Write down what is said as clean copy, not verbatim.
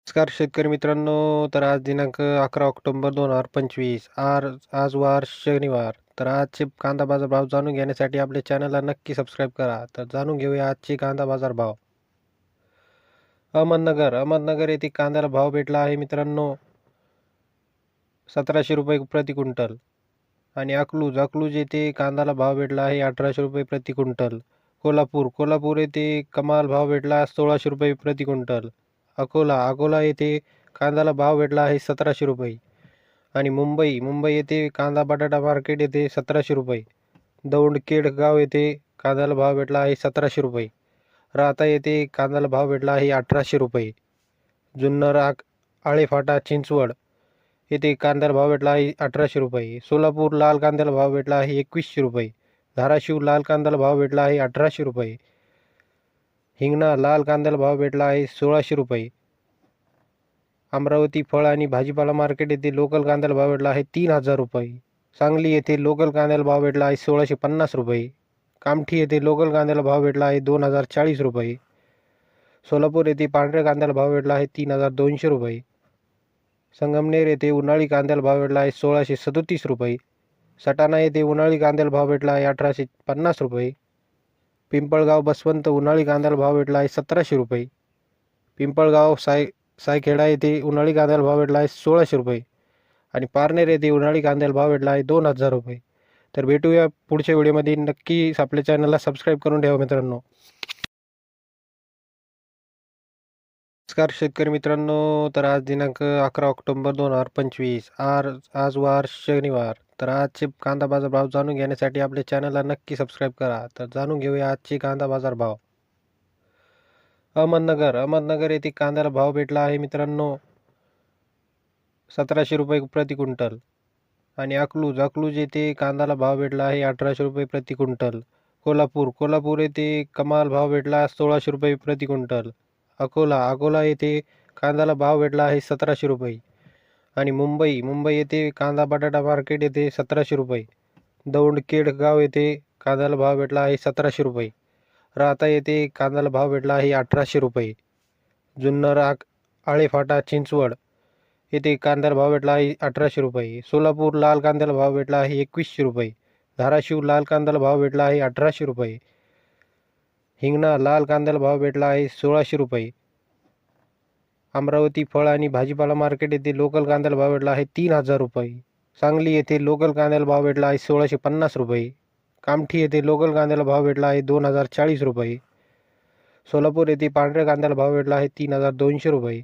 नमस्कार शेतकरी मित्रांनो. तर आज दिनांक 11 ऑक्टोबर 2025. आज वार शनिवार. तर आजचे कांदा बाजार भाव जाणून घेण्यासाठी आपल्या चॅनलला नक्की सबस्क्राईब करा. तर जाणून घेऊया आजचे कांदा बाजार भाव. अहमदनगर येथे कांद्याला भाव भेटला आहे मित्रांनो 1700 रुपये प्रति क्विंटल. आणि अकलूज येथे कांद्याला भाव भेटला आहे 1800 रुपये प्रति क्विंटल. कोल्हापूर येथे कमाल भाव भेटला 1600 रुपये प्रति क्विंटल. अकोला येथे कांद्याला भाव भेटला आहे 1700 रुपये. आणि मुंबई येथे कांदा बटाटा मार्केट येथे 1700 रुपये. दौंड केडगाव येथे कांद्याला भाव भेटला आहे 1700 रुपये. राहता येथे कांद्याला भाव भेटला आहे 1800 रुपये. जुन्नर आळेफाटा चिंचवड येथे कांद्याला भाव भेटला आहे 1800 रुपये. सोलापूर लाल कांद्याला भाव भेटला आहे 2100 रुपये. धाराशिव लाल कांद्याला भाव भेटला आहे 1800 रुपये. हिंगणा लाल कांद्याला भाव भेटला आहे 1600 रुपये. अमरावती फळ आणि भाजीपाला मार्केट येथे लोकल कांद्याला भाव भेटला आहे 3000 रुपये. सांगली येथे लोकल कांद्याला भाव भेटला आहे 1650 रुपये. कामठी येथे लोकल कांद्याला भाव भेटला आहे 2040 रुपये. सोलापूर येथे पांढऱ्या कांद्याला भाव भेटला आहे 3200 रुपये. संगमनेर येथे उन्हाळी कांद्याला भाव भेटला आहे 1637 रुपये. सटाणा येथे उन्हाळी कांद्याला भाव भेटला आहे 1850 रुपये. पिंपळगाव बसवंत उन्हाळी कांद्याला भाव भेटला आहे 1700 रुपये. पिंपळगाव सायखेडा येथे उन्हाळी कांद्याला भाव भेटला आहे 1600 रुपये. आणि पारनेर येथे उन्हाळी कांद्याला भाव भेटला आहे 2000 रुपये. तर भेटूया पुढच्या व्हिडिओमध्ये. नक्की आपल्या चॅनलला सबस्क्राईब करून ठेवा मित्रांनो. नमस्कार शेतकरी मित्रांनो. तर आज दिनांक 11 ऑक्टोबर 2025. आज वार शनिवार. तर आजचे कांदा बाजार भाव जाणून घेण्यासाठी आपल्या चॅनलला नक्की सबस्क्राईब करा. तर जाणून घेऊया आजचे कांदा बाजार भाव. अहमदनगर येथे कांद्याला भाव भेटला आहे मित्रांनो 1700 रुपये प्रति क्विंटल. आणि अकलूज येथे कांद्याला भाव भेटला आहे 1800 रुपये प्रति क्विंटल. कोल्हापूर येथे कमाल भाव भेटला 1600 रुपये प्रति क्विंटल. अकोला येथे कांद्याला भाव भेटला आहे 1700 रुपये. आणि मुंबई येथे कांदा बटाटा मार्केट येथे 1700 रुपये. दौंड केडगाव येथे कांद्याला भाव भेटला आहे 1700 रुपये. राहता येथे कांद्याला भाव भेटला आहे 1800 रुपये. जुन्नर आळेफाटा चिंचवड येथे कांद्याला भाव भेटला आहे 1800 रुपये. सोलापूर लाल कांद्याला भाव भेटला आहे 2100 रुपये. धाराशिव लाल कांद्याला भाव भेटला आहे 1800 रुपये. हिंगणा लाल कांद्याला भाव भेटला आहे 1600 रुपये. अमरावती फळ आणि भाजीपाला मार्केट येथे लोकल कांद्याला भाव भेटला आहे 3000 रुपये. सांगली येथे लोकल कांद्याला भाव भेटला आहे 1650 रुपये. कामठी येथे लोकल कांद्याला भाव भेटला आहे 2040 रुपये. सोलापूर येथे पांढऱ्या कांद्याला भाव भेटला आहे 3200 रुपये.